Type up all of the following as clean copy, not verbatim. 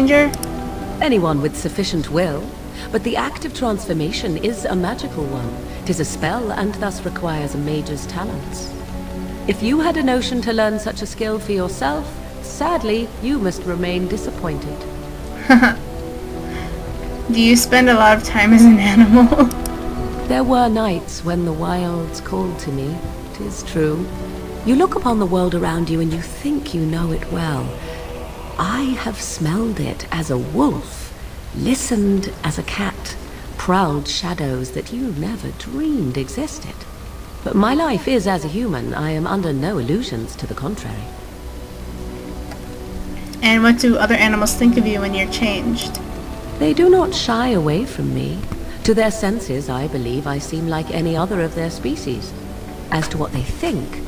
danger? Anyone with sufficient will. But the act of transformation is a magical one. 'Tis a spell and thus requires a mage's talents. If you had a notion to learn such a skill for yourself, sadly, you must remain disappointed. Do you spend a lot of time as an animal? There were nights when the wilds called to me, 'tis true. You look upon the world around you and you think you know it well. I have smelled it as a wolf, listened as a cat, prowled shadows that you never dreamed existed. But my life is as a human. I am under no illusions to the contrary. And what do other animals think of you when you're changed? They do not shy away from me. To their senses, I believe I seem like any other of their species. As to what they think,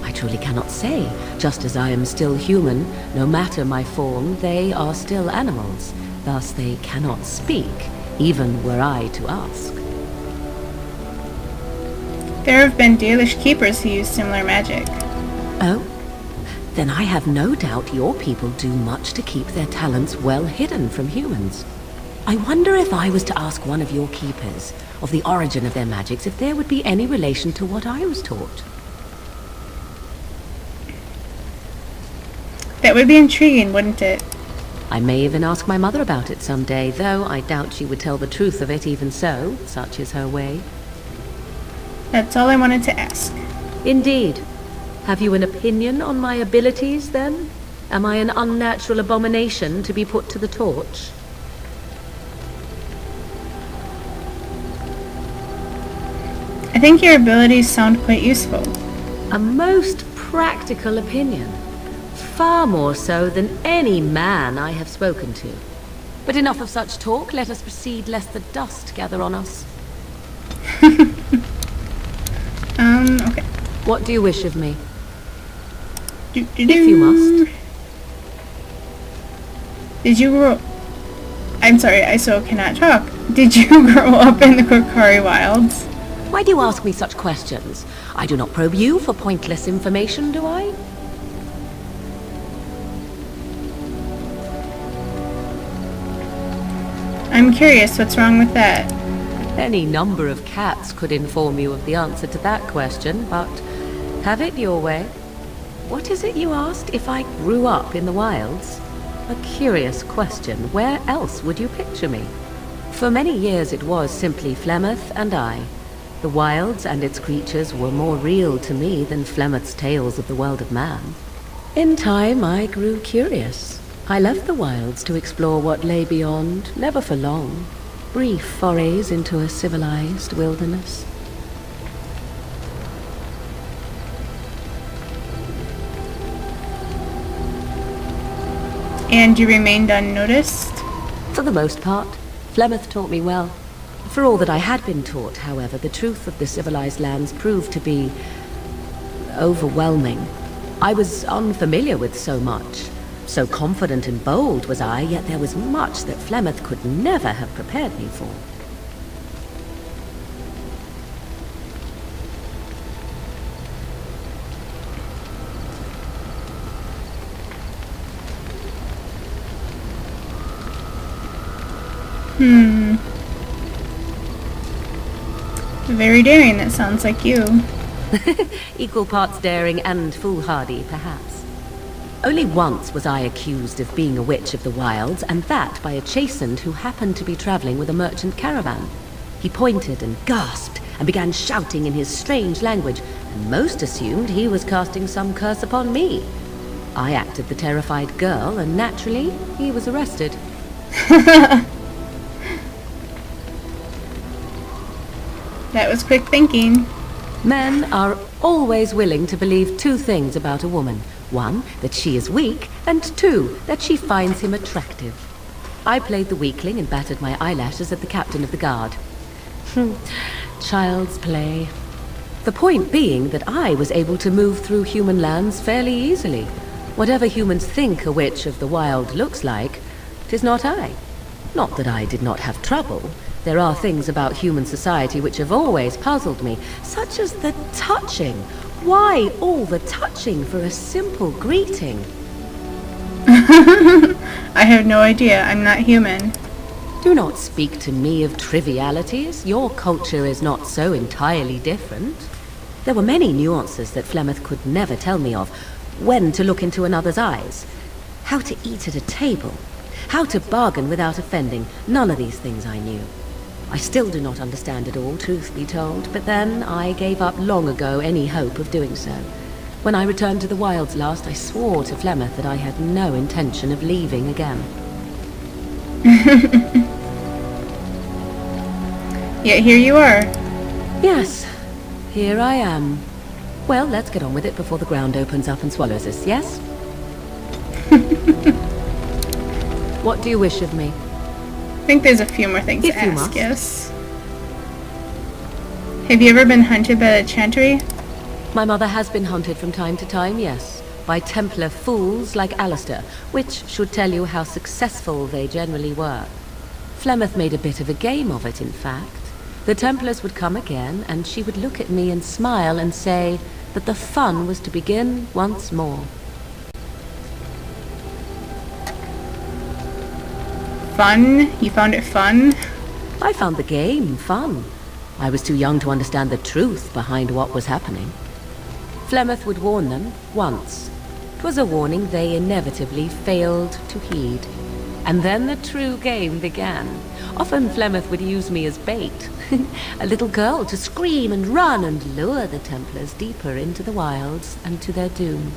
I truly cannot say. Just as I am still human, no matter my form, they are still animals. Thus they cannot speak, even were I to ask. There have been Dalish keepers who use similar magic. Oh? Then I have no doubt your people do much to keep their talents well hidden from humans. I wonder if I was to ask one of your keepers of the origin of their magics, if there would be any relation to what I was taught. That would be intriguing, wouldn't it? I may even ask my mother about it someday, though I doubt she would tell the truth of it even so. Such is her way. That's all I wanted to ask. Indeed. Have you an opinion on my abilities, then? Am I an unnatural abomination to be put to the torch? I think your abilities sound quite useful. A most practical opinion. Far more so than any man I have spoken to. But enough of such talk. Let us proceed, lest the dust gather on us. Okay. What do you wish of me? If If you must. Did you grow... I'm sorry, I so cannot talk. Did you grow up in the Korcari Wilds? Why do you ask me such questions? I do not probe you for pointless information, do I? I'm curious, what's wrong with that? Any number of cats could inform you of the answer to that question, but have it your way. What is it you asked? If I grew up in the wilds? A curious question. Where else would you picture me? For many years it was simply Flemeth and I. The wilds and its creatures were more real to me than Flemeth's tales of the world of man. In time I grew curious. I left the wilds to explore what lay beyond, never for long. Brief forays into a civilized wilderness. And you remained unnoticed? For the most part, Flemeth taught me well. For all that I had been taught, however, the truth of the civilized lands proved to be overwhelming. I was unfamiliar with so much. So confident and bold was I, yet there was much that Flemeth could never have prepared me for. Very daring, that sounds like you. Equal parts daring and foolhardy, perhaps. Only once was I accused of being a witch of the wilds, and that by a chastened who happened to be traveling with a merchant caravan. He pointed and gasped and began shouting in his strange language, and most assumed he was casting some curse upon me. I acted the terrified girl, and naturally, he was arrested. That was quick thinking. Men are always willing to believe two things about a woman. One, that she is weak, and two, that she finds him attractive. I played the weakling and battered my eyelashes at the captain of the guard. Child's play. The point being that I was able to move through human lands fairly easily. Whatever humans think a witch of the wild looks like, 'tis not I. Not that I did not have trouble. There are things about human society which have always puzzled me, such as the touching. Why all the touching for a simple greeting? I have no idea. I'm not human. Do not speak to me of trivialities. Your culture is not so entirely different. There were many nuances that Flemeth could never tell me of. When to look into another's eyes. How to eat at a table. How to bargain without offending. None of these things I knew. I still do not understand it all, truth be told, but then I gave up long ago any hope of doing so. When I returned to the wilds last, I swore to Flemeth that I had no intention of leaving again. Yet here you are. Yes, here I am. Well, let's get on with it before the ground opens up and swallows us, yes? What do you wish of me? I think there's a few more things to If you ask, must. yes. Have you ever been hunted by the Chantry? My mother has been hunted from time to time, yes, by Templar fools like Alistair, which should tell you how successful they generally were. Flemeth made a bit of a game of it, in fact. The Templars would come again, and she would look at me and smile and say that the fun was to begin once more. Fun? You found it fun? I found the game fun. I was too young to understand the truth behind what was happening. Flemeth would warn them once. 'Twas a warning they inevitably failed to heed. And then the true game began. Often Flemeth would use me as bait. A little girl to scream and run and lure the Templars deeper into the wilds and to their doom.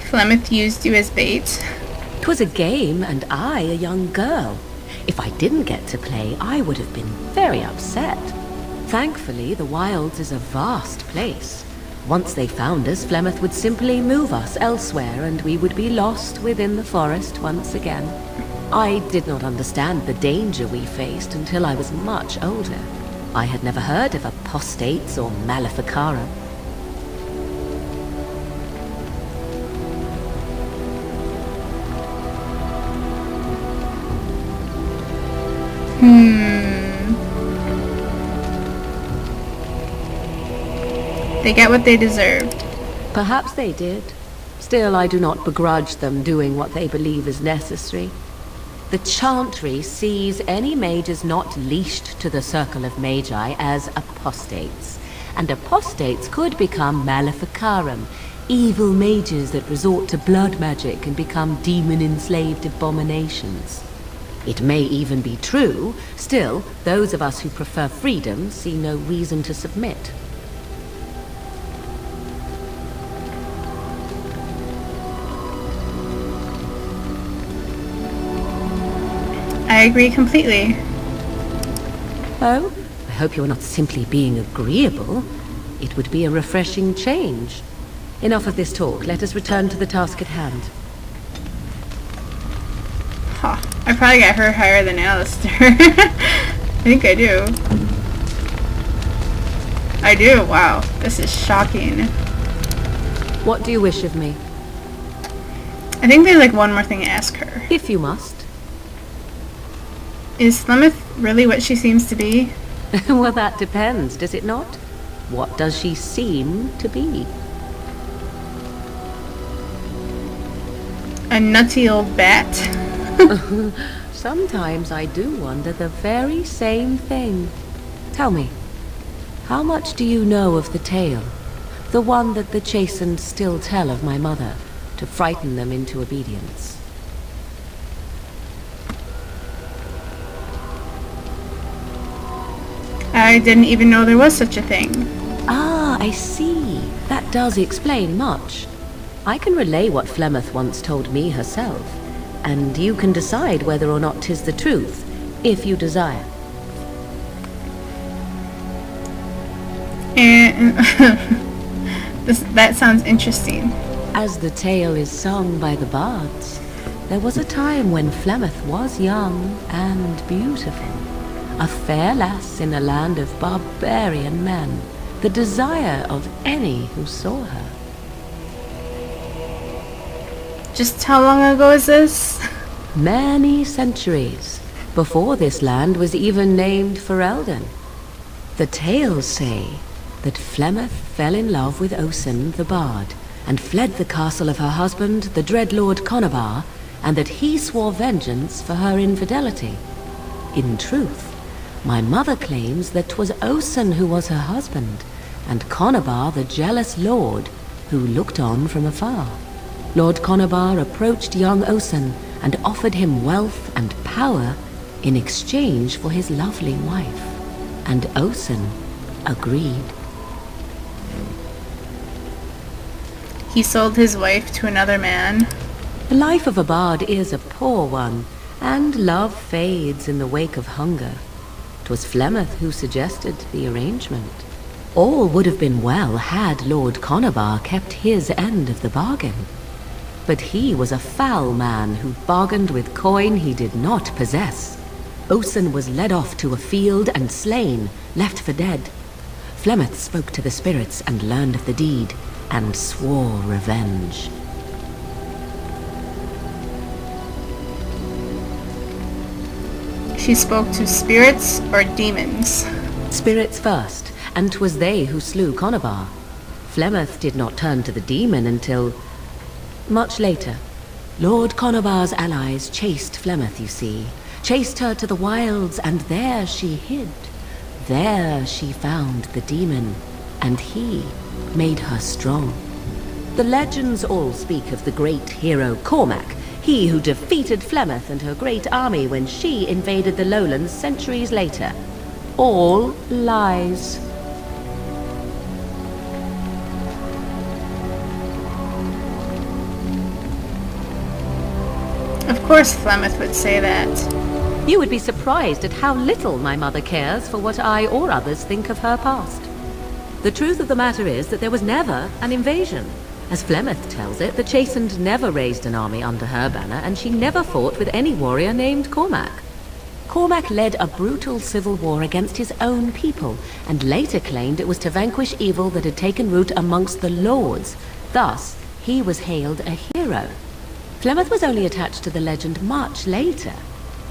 Flemeth used you as bait. 'Twas a game, and I a young girl. If I didn't get to play, I would have been very upset. Thankfully, the wilds is a vast place. Once they found us, Flemeth would simply move us elsewhere, and we would be lost within the forest once again. I did not understand the danger we faced until I was much older. I had never heard of apostates or maleficarum. They get what they deserved. Perhaps they did. Still, I do not begrudge them doing what they believe is necessary. The Chantry sees any mages not leashed to the Circle of Magi as apostates. And apostates could become maleficarum, evil mages that resort to blood magic and become demon-enslaved abominations. It may even be true. Still, those of us who prefer freedom see no reason to submit. I agree completely. Oh, I hope you're not simply being agreeable. It would be a refreshing change. Enough of this talk. Let us return to the task at hand. Huh. I probably got her higher than Alistair. I think I do. I do? Wow. This is shocking. What do you wish of me? I think there's like one more thing to ask her. If you must. Is Flemeth really what she seems to be? Well, that depends, does it not? What does she seem to be? A nutty old bat? Sometimes I do wonder the very same thing. Tell me, how much do you know of the tale? The one that the chastened still tell of my mother, to frighten them into obedience. I didn't even know there was such a thing. Ah, I see. That does explain much. I can relay what Flemeth once told me herself, and you can decide whether or not 'tis the truth, if you desire. And that sounds interesting. As the tale is sung by the bards, there was a time when Flemeth was young and beautiful. A fair lass in a land of barbarian men, the desire of any who saw her. Just how long ago is this? Many centuries, before this land was even named Ferelden. The tales say that Flemeth fell in love with Osen the Bard, and fled the castle of her husband, the dread Lord Conobar, and that he swore vengeance for her infidelity. In truth, my mother claims that 'twas Osen who was her husband, and Conobar the jealous lord who looked on from afar. Lord Conobar approached young Osen and offered him wealth and power in exchange for his lovely wife, and Osen agreed. He sold his wife to another man. The life of a bard is a poor one, and love fades in the wake of hunger. 'Twas Flemeth who suggested the arrangement. All would have been well had Lord Conobar kept his end of the bargain. But he was a foul man who bargained with coin he did not possess. Osen was led off to a field and slain, left for dead. Flemeth spoke to the spirits and learned of the deed, and swore revenge. She spoke to spirits or demons? Spirits first, and 'twas they who slew Conobar. Flemeth did not turn to the demon until much later. Lord Conobar's allies chased Flemeth, you see. Chased her to the wilds, and there she hid. There she found the demon, and he made her strong. The legends all speak of the great hero Cormac, he who defeated Flemeth and her great army when she invaded the lowlands centuries later. All lies. Of course Flemeth would say that. You would be surprised at how little my mother cares for what I or others think of her past. The truth of the matter is that there was never an invasion. As Flemeth tells it, the Chastened never raised an army under her banner, and she never fought with any warrior named Cormac. Cormac led a brutal civil war against his own people, and later claimed it was to vanquish evil that had taken root amongst the lords. Thus, he was hailed a hero. Flemeth was only attached to the legend much later.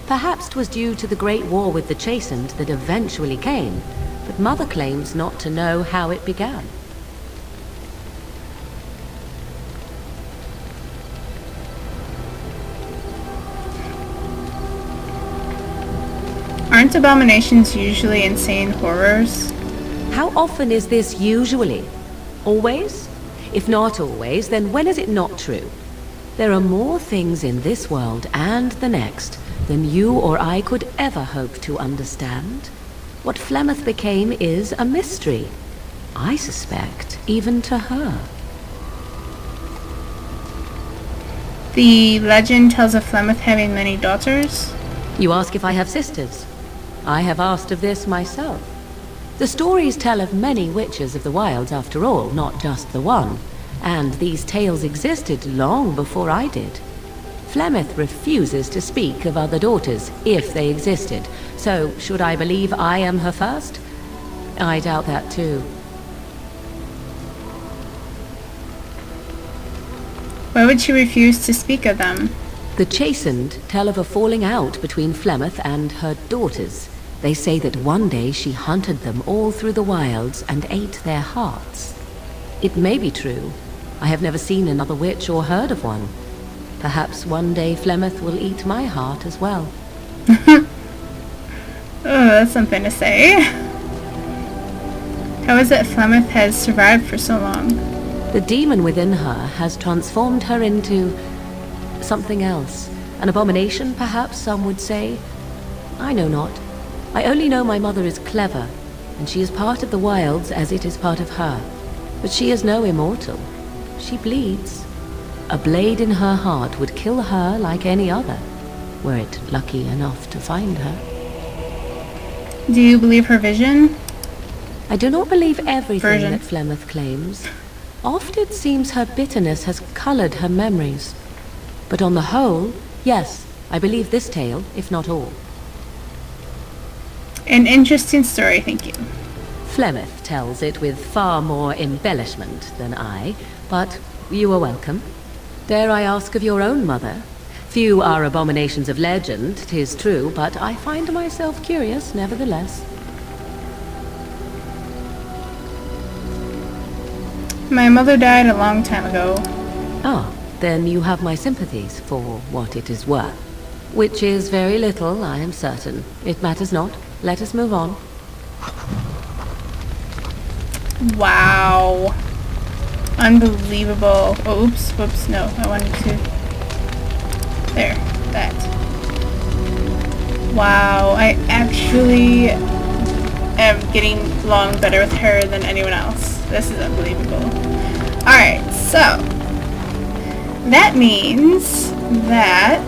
Perhaps 'twas due to the great war with the Chastened that eventually came, but Mother claims not to know how it began. Aren't abominations usually insane horrors? How often is this usually? Always? If not always, then when is it not true? There are more things in this world and the next than you or I could ever hope to understand. What Flemeth became is a mystery. I suspect, even to her. The legend tells of Flemeth having many daughters. You ask if I have sisters. I have asked of this myself. The stories tell of many witches of the wilds after all, not just the one. And these tales existed long before I did. Flemeth refuses to speak of other daughters, if they existed. So, should I believe I am her first? I doubt that too. Why would she refuse to speak of them? The Chastened tell of a falling out between Flemeth and her daughters. They say that one day she hunted them all through the wilds and ate their hearts. It may be true. I have never seen another witch or heard of one. Perhaps one day Flemeth will eat my heart as well. Oh, that's something to say. How is it Flemeth has survived for so long? The demon within her has transformed her into something else. An abomination, perhaps some would say. I know not. I only know my mother is clever, and she is part of the wilds as it is part of her. But she is no immortal. She bleeds. A blade in her heart would kill her like any other, were it lucky enough to find her. Do you believe her vision? I do not believe everything Version. that Flemeth claims. Oft it seems her bitterness has colored her memories. But on the whole, yes, I believe this tale, if not all. An interesting story, thank you. Flemeth tells it with far more embellishment than I, but you are welcome. Dare I ask of your own mother? Few are abominations of legend, 'tis true, but I find myself curious nevertheless. My mother died a long time ago. Ah, then you have my sympathies for what it is worth. Which is very little, I am certain. It matters not. Let us move on. Wow. Unbelievable. Oh, oops, whoops, no, I wanted to... There, that. Wow, I actually am getting along better with her than anyone else. This is unbelievable. Alright, so... that means that...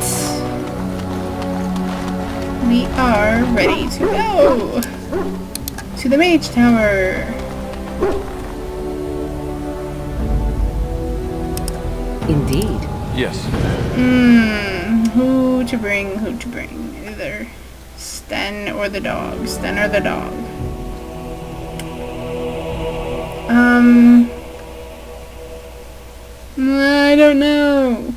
we are ready to go to the Mage Tower. Indeed. Yes. Who to bring, who to bring? Either Sten or the dog. Sten or the dog. I don't know.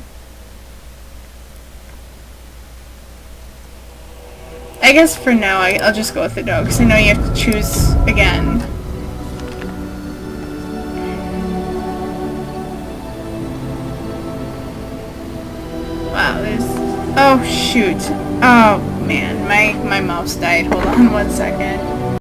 I guess for now I'll just go with the dog, because I know you have to choose again. Wow, there's... oh, shoot. Oh, man. My mouse died. Hold on one second.